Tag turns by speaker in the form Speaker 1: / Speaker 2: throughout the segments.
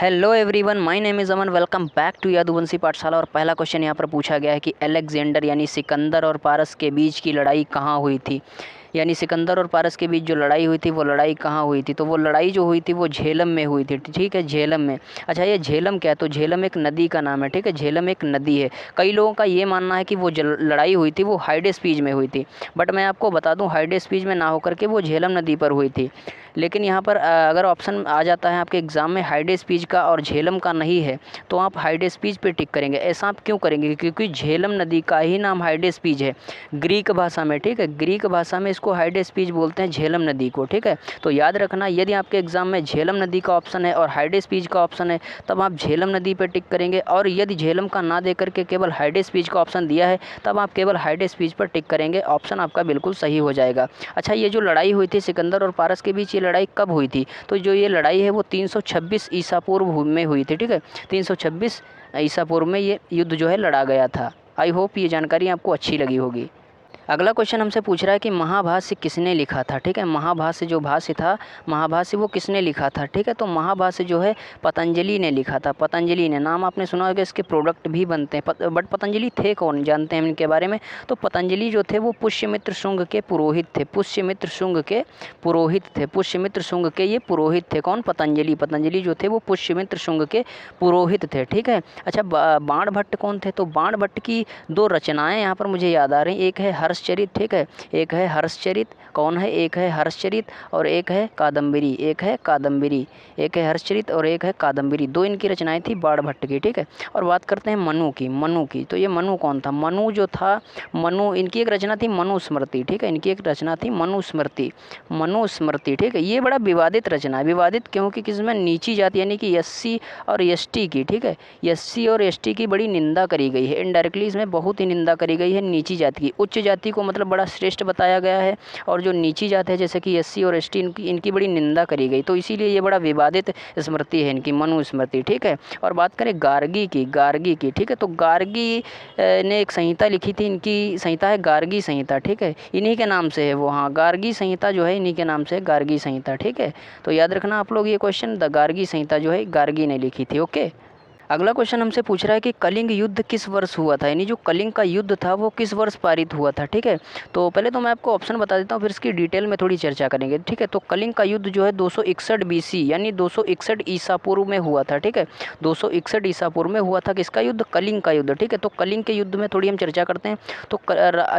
Speaker 1: Hello everyone, my name is Aman. Welcome back to Yaduvanshi Pathshala. और पहला question यहाँ पर पूछा गया है कि अलेक्जेंडर यानी सिकंदर और पारस के बीच की लड़ाई कहाँ हुई थी। यानी सिकंदर और पारस के बीच जो लड़ाई हुई थी वो लड़ाई कहाँ हुई थी। तो वो लड़ाई जो हुई थी वो झेलम में हुई थी। ठीक है, झेलम में। अच्छा, ये झेलम क्या है? तो झेलम एक नदी का नाम है। ठीक है, झेलम एक नदी है। कई लोगों का ये मानना है कि वो लड़ाई हुई थी वो हाइडेस्पीज में हुई थी, बट मैं आपको बता दूं हाइडेस्पीज में ना होकर के वो झेलम नदी पर हुई थी। लेकिन यहाँ पर अगर ऑप्शन आ जाता है आपके एग्ज़ाम में हाइडेस्पीज का और झेलम का नहीं है तो आप हाइडेस्पीज पे टिक करेंगे। ऐसा आप क्यों करेंगे? क्योंकि झेलम नदी का ही नाम हाइडेस्पीज है ग्रीक भाषा में। ठीक है, ग्रीक भाषा में इसको हाइडेस्पीज बोलते हैं, झेलम नदी को। ठीक है, तो याद रखना, यदि आपके एग्ज़ाम में झेलम नदी का ऑप्शन है और हाइडेस्पीज का ऑप्शन है तब आप झेलम नदी पर टिक करेंगे, और यदि झेलम का ना दे करके केवल हाइडेस्पीज का ऑप्शन दिया है तब आप केवल हाइडेस्पीज पर टिक करेंगे। ऑप्शन आपका बिल्कुल सही हो जाएगा। अच्छा, ये जो लड़ाई हुई थी सिकंदर और पारस के बीच, ये लड़ाई कब हुई थी? तो जो ये लड़ाई है वो 326 ईसा पूर्व में हुई थी। ठीक है, 326 ईसा पूर्व में ये युद्ध जो है लड़ा गया था। आई होप ये जानकारी आपको अच्छी लगी होगी। अगला क्वेश्चन हमसे पूछ रहा है कि महाभाष्य किसने लिखा था। ठीक है, महाभाष्य जो भाष्य था, महाभाष्य वो किसने लिखा था। ठीक है, तो महाभाष्य जो है पतंजलि ने लिखा था। पतंजलि ने, नाम आपने सुना होगा, इसके प्रोडक्ट भी बनते हैं। बट पतंजलि थे कौन, जानते हैं इनके बारे में? तो पतंजलि जो थे वो पुष्यमित्र शुंग के पुरोहित थे। पुष्यमित्र शुंग के पुरोहित थे। पुष्यमित्र शुंग के ये पुरोहित थे। कौन? पतंजलि। पतंजलि जो थे वो पुष्यमित्र शुंग के पुरोहित थे। ठीक है। अच्छा, बाण भट्ट कौन थे? तो बाण भट्ट की दो रचनाएं यहाँ पर मुझे याद आ रही। एक है हर्षचरित। ठीक है, एक है हर्षचरित। कौन है? एक है हर्षचरित और एक है कादम्बरी। एक है कादम्बरी, एक है हर्षचरित और एक है कादम्बरी। दो इनकी रचनाएं थी बाण भट्ट की। ठीक है, और बात करते हैं मनु की। मनु की, तो ये मनु कौन था? मनु जो था, मनु, इनकी एक रचना थी मनुस्मृति। ठीक है, इनकी एक रचना थी मनुस्मृति। मनुस्मृति, ठीक है, ये बड़ा विवादित रचना है। विवादित क्योंकि किसमें? नीची जाति यानी कि एससी और एसटी की। ठीक है, एससी और एसटी की बड़ी निंदा करी गई है। इनडायरेक्टली इसमें बहुत ही निंदा करी गई है नीची जाति की। उच्च जाति को मतलब बड़ा श्रेष्ठ बताया गया है, और जो नीची जात है जैसे कि एससी और एसटी, इनकी बड़ी निंदा करी गई। तो इसीलिए ये बड़ा विवादित स्मृति है इनकी, मनुस्मृति। ठीक है, और बात करें गार्गी की। गार्गी की, ठीक है, तो गार्गी ने एक संहिता लिखी थी। इनकी संहिता है गार्गी संहिता। ठीक है, इन्हीं के नाम से है वो। हाँ, गार्गी संहिता जो है इन्हीं के नाम से है, गार्गी संहिता। ठीक है, तो याद रखना आप लोग ये क्वेश्चन, द गार्गी संहिता जो है गार्गी ने लिखी थी। ओके। अगला क्वेश्चन हमसे पूछ रहा है कि कलिंग युद्ध किस वर्ष हुआ था। यानी जो कलिंग का युद्ध था वो किस वर्ष पारित हुआ था। ठीक है, तो पहले तो मैं आपको ऑप्शन बता देता हूँ, फिर इसकी डिटेल में थोड़ी चर्चा करेंगे। ठीक है, तो कलिंग का युद्ध जो है 261 बीसी यानी 261 ईसा पूर्व में हुआ था। ठीक है, 261 ईसा पूर्व में हुआ था। किसका युद्ध? कलिंग का युद्ध। ठीक है, तो कलिंग के युद्ध में थोड़ी हम चर्चा करते हैं। तो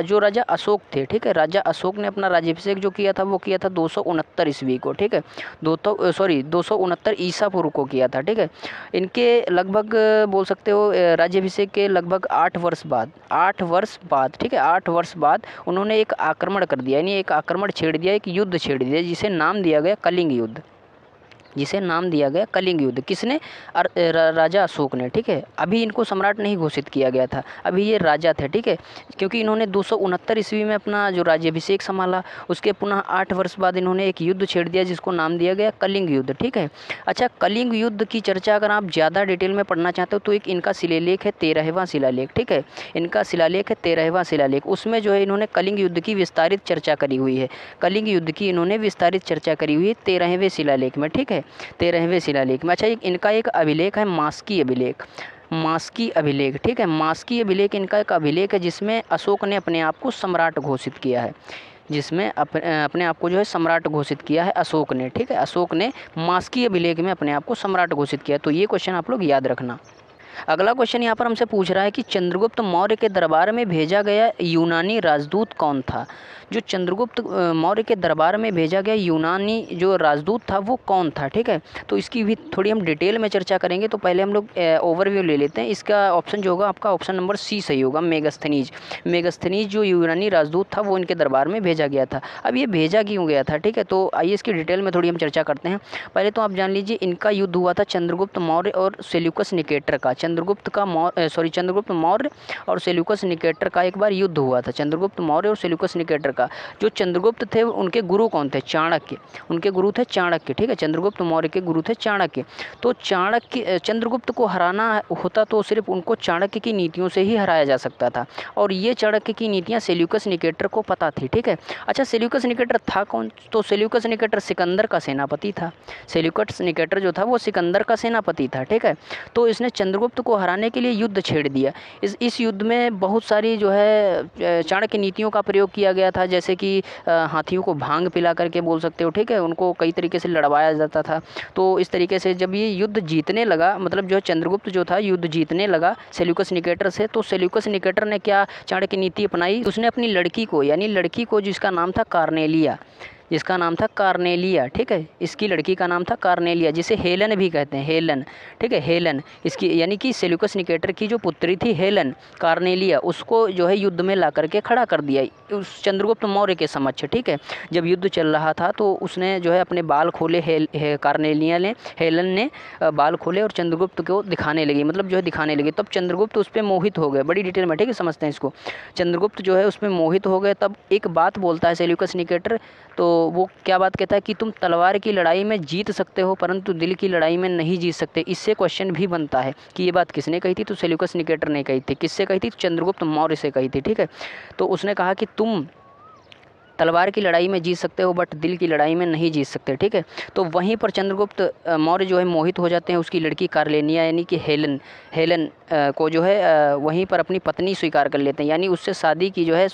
Speaker 1: जो राजा अशोक थे, ठीक है, राजा अशोक ने अपना राज्याभिषेक जो किया था वो किया था 269 ईस्वी को। ठीक है, 269 ईसा पूर्व को किया था। ठीक है, इनके लगभग बोल सकते हो राज्याभिषेक के लगभग 8 वर्ष बाद, 8 वर्ष बाद, ठीक है, 8 वर्ष बाद उन्होंने एक आक्रमण कर दिया, यानी एक आक्रमण छेड़ दिया, एक युद्ध छेड़ दिया जिसे नाम दिया गया कलिंग युद्ध। जिसे नाम दिया गया कलिंग युद्ध। किसने? राजा अशोक ने। ठीक है, अभी इनको सम्राट नहीं घोषित किया गया था, अभी ये राजा थे। ठीक है, क्योंकि इन्होंने 269 ईस्वी में अपना जो राज्याभिषेक संभाला, उसके पुनः 8 वर्ष बाद इन्होंने एक युद्ध छेड़ दिया जिसको नाम दिया गया कलिंग युद्ध। ठीक है, अच्छा, कलिंग युद्ध की चर्चा अगर आप ज़्यादा डिटेल में पढ़ना चाहते हो तो एक इनका शिलालेख है 13वां शिलालेख। ठीक है, इनका शिलालेख है 13वां शिलालेख। उसमें जो है इन्होंने कलिंग युद्ध की विस्तारित चर्चा करी हुई है। कलिंग युद्ध की इन्होंने विस्तारित चर्चा करी हुई है 13वें शिलालेख में। ठीक है, 13वें शिलालेख में। अच्छा, इनका एक अभिलेख है मास्की अभिलेख। मास्की अभिलेख, ठीक है, मास्की अभिलेख इनका एक अभिलेख है जिसमें अशोक ने अपने आप को सम्राट घोषित किया है, जिसमें अपने आप को जो है सम्राट घोषित किया है अशोक ने। ठीक है, अशोक ने मास्की अभिलेख में अपने आप को सम्राट घोषित किया। तो ये क्वेश्चन आप लोग याद रखना। अगला क्वेश्चन यहाँ पर हमसे पूछ रहा है कि चंद्रगुप्त मौर्य के दरबार में भेजा गया यूनानी राजदूत कौन था। जो चंद्रगुप्त मौर्य के दरबार में भेजा गया यूनानी जो राजदूत था वो कौन था। ठीक है, तो इसकी भी थोड़ी हम डिटेल में चर्चा करेंगे। तो पहले हम लोग ओवरव्यू ले लेते हैं। इसका ऑप्शन जो होगा आपका ऑप्शन नंबर सी सही होगा, मेगस्थनीज। मेगस्थनीज जो यूनानी राजदूत था वो इनके दरबार में भेजा गया था। अब ये भेजा क्यों गया था? ठीक है, तो आइए इसकी डिटेल में थोड़ी हम चर्चा करते हैं। पहले तो आप जान लीजिए इनका युद्ध हुआ था चंद्रगुप्त मौर्य और सेल्यूकस निकेटर का। चंद्रगुप्त मौर्य और सेल्यूकस निकेटर का एक बार युद्ध हुआ था। चंद्रगुप्त मौर्य और सेल्यूकस निकेटर का। जो चंद्रगुप्त थे उनके गुरु कौन थे? चाणक्य। उनके गुरु थे चाणक्य, ठीक है। चंद्रगुप्त मौर्य के गुरु थे चाणक्य। तो चाणक्य चंद्रगुप्त को हराना होता तो सिर्फ उनको चाणक्य की नीतियों से ही हराया जा सकता था, और ये चाणक्य की नीतियाँ सेल्यूकस निकेटर को पता थी, ठीक है। अच्छा, सेल्यूकस निकेटर था कौन? तो सेल्यूकस निकेटर सिकंदर का सेनापति था। सेल्यूकस निकेटर जो था वो सिकंदर का सेनापति था, ठीक है। तो इसने चंद्रगुप्त को हराने के लिए युद्ध छेड़ दिया। इस युद्ध में बहुत सारी जो है चाणक्य नीतियों का प्रयोग किया गया था, जैसे कि हाथियों को भांग पिला करके बोल सकते हो, ठीक है। उनको कई तरीके से लड़वाया जाता था। तो इस तरीके से जब ये युद्ध जीतने लगा, मतलब जो चंद्रगुप्त जो था युद्ध जीतने लगा सेल्यूकस निकेटर से, तो सेल्यूकस निकेटर ने क्या चाणक्य नीति अपनाई? उसने अपनी लड़की को जिसका नाम था कार्नेलिया, ठीक है। इसकी लड़की का नाम था कार्नेलिया, जिसे हेलन भी कहते हैं, हेलन, ठीक है। हेलन इसकी यानी कि सेल्यूकस निकेटर की जो पुत्री थी हेलन, कार्नेलिया, उसको जो है युद्ध में ला करके खड़ा कर दिया उस चंद्रगुप्त मौर्य के समक्ष, ठीक है। जब युद्ध चल रहा था तो उसने जो है अपने बाल खोले, हेलन ने बाल खोले और चंद्रगुप्त को दिखाने लगी, मतलब जो है दिखाने लगी। तब चंद्रगुप्त उस पर मोहित हो गए, बड़ी डिटेल में, ठीक है, समझते हैं इसको। चंद्रगुप्त जो है उसमें मोहित हो गए। तब एक बात बोलता है सेल्यूकस निकेटर, तो वो क्या बात कहता है कि तुम तलवार की लड़ाई में जीत सकते हो परंतु दिल की लड़ाई में नहीं जीत सकते। इससे क्वेश्चन भी बनता है कि ये बात किसने कही थी? तो सेल्यूकस निकेटर ने कही थी। किससे कही थी? चंद्रगुप्त मौर्य से कही थी, ठीक है। तो उसने कहा कि तुम तलवार की लड़ाई में जीत सकते हो बट दिल की लड़ाई में नहीं जीत सकते, ठीक है। तो वहीं पर चंद्रगुप्त मौर्य जो है मोहित हो जाते हैं। उसकी लड़की कार्नेलिया यानी कि हेलन को जो है वहीं पर अपनी पत्नी स्वीकार कर लेते हैं, यानी उससे शादी की जो है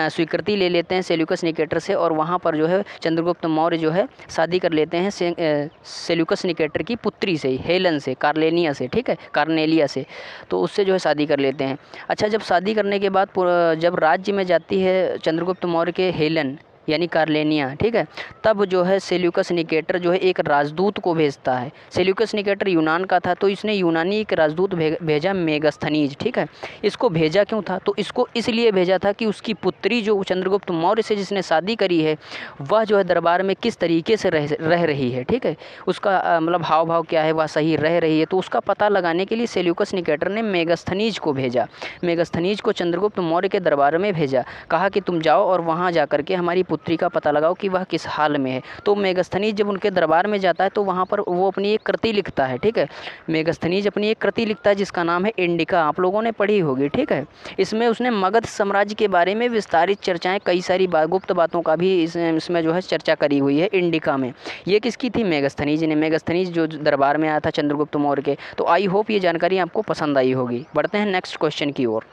Speaker 1: स्वीकृति ले लेते हैं सेल्यूकस निकेटर से, और वहाँ पर जो है चंद्रगुप्त मौर्य जो है शादी कर लेते हैं सेल्यूकस निकेटर की पुत्री से, हेलन से, कार्नेलिया से। तो उससे जो है शादी कर लेते हैं। अच्छा, जब शादी करने के बाद जब राज्य में जाती है चंद्रगुप्त मौर्य के हेलन यानी कार्नेलिया, ठीक है, तब जो है सेल्यूकस निकेटर जो है एक राजदूत को भेजता है। सेल्यूकस निकेटर यूनान का था, तो इसने यूनानी एक राजदूत भेजा, मेगास्थनीज, ठीक है। इसको भेजा क्यों था? तो इसको इसलिए भेजा था कि उसकी पुत्री जो चंद्रगुप्त मौर्य से जिसने शादी करी है वह जो है दरबार में किस तरीके से रह रही है, ठीक है। उसका मतलब हाव भाव क्या है, वह सही रह रही है, तो उसका पता लगाने के लिए सेल्यूकस निकेटर ने मेगास्थनीज को भेजा। मेगास्थनीज को चंद्रगुप्त मौर्य के दरबार में भेजा, कहा कि तुम जाओ और वहाँ जा करके हमारी पुत्री का पता लगाओ कि वह किस हाल में है। तो मेगास्थनीज जब उनके दरबार में जाता है तो वहाँ पर वो अपनी एक कृति लिखता है, ठीक है। मेगास्थनीज अपनी एक कृति लिखता है जिसका नाम है इंडिका, आप लोगों ने पढ़ी होगी, ठीक है। इसमें उसने मगध साम्राज्य के बारे में विस्तारित चर्चाएं, कई सारी गुप्त बातों का भी इसमें जो है चर्चा करी हुई है इंडिका में। ये किसकी थी? मेगास्थनीज ने। मेगास्थनीज जो दरबार में आया था चंद्रगुप्त मौर्य के। तो आई होप ये जानकारी आपको पसंद आई होगी। बढ़ते हैं नेक्स्ट क्वेश्चन की ओर।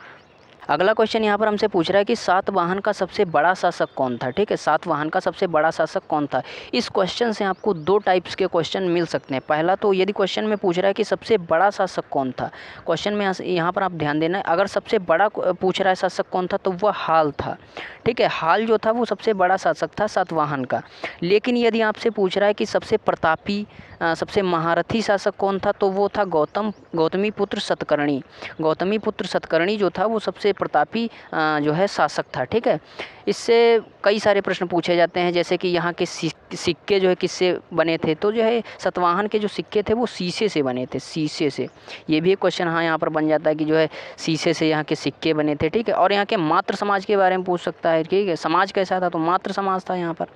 Speaker 1: अगला क्वेश्चन यहाँ पर हमसे पूछ रहा है कि सातवाहन का सबसे बड़ा शासक कौन था, ठीक है। सातवाहन का सबसे बड़ा शासक कौन था? इस क्वेश्चन से आपको दो टाइप्स के क्वेश्चन मिल सकते हैं। पहला तो यदि क्वेश्चन में पूछ रहा है कि सबसे बड़ा शासक कौन था, क्वेश्चन में यहाँ पर आप ध्यान देना, अगर सबसे बड़ा पूछ रहा है शासक कौन था तो वह हाल था, ठीक है। हाल जो था वो सबसे बड़ा शासक था सातवाहन का। लेकिन यदि आपसे पूछ रहा है कि सबसे प्रतापी सबसे महारथी शासक कौन था, तो वो था गौतमी पुत्र सतकर्णी। गौतमी पुत्र सतकर्णी जो था वो सबसे प्रतापी जो है शासक था, ठीक है। इससे कई सारे प्रश्न पूछे जाते हैं, जैसे कि यहाँ के सिक्के जो है किससे बने थे, तो जो है सतवाहन के जो सिक्के थे वो शीशे से बने थे, शीशे से। ये भी एक क्वेश्चन हाँ यहाँ पर बन जाता है कि जो है शीशे से यहाँ के सिक्के बने थे, ठीक है। और यहाँ के मात्र समाज के बारे में पूछ सकता है, ठीक है। समाज कैसा था? तो मात्र समाज था यहाँ पर।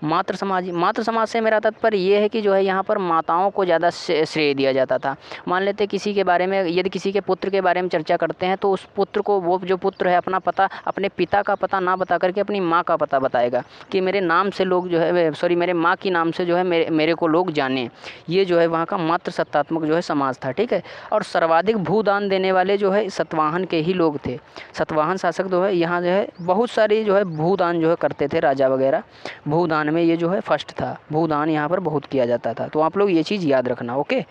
Speaker 1: मात्र समाज से मेरा तात्पर्य ये है कि जो है यहाँ पर माताओं को ज़्यादा श्रेय दिया जाता था। मान लेते किसी के बारे में, यदि किसी के पुत्र के बारे में चर्चा करते हैं तो उस पुत्र को, वो जो पुत्र है अपना पता, अपने पिता का पता ना बता करके अपनी माँ का पता बताएगा कि मेरे नाम से लोग जो है मेरे माँ की नाम से जो है मेरे को लोग जाने। ये जो है वहाँ का मात्र सत्तात्मक जो है समाज था, ठीक है। और सर्वाधिक भूदान देने वाले जो है सतवाहन के ही लोग थे। सतवाहन शासक जो है यहाँ जो है बहुत सारी जो है भूदान जो है करते थे, राजा वगैरह। भूदान में ये जो है फर्स्ट था, भूदान यहाँ पर बहुत किया जाता था। तो आप लोग ये चीज़ याद रखना, ओके।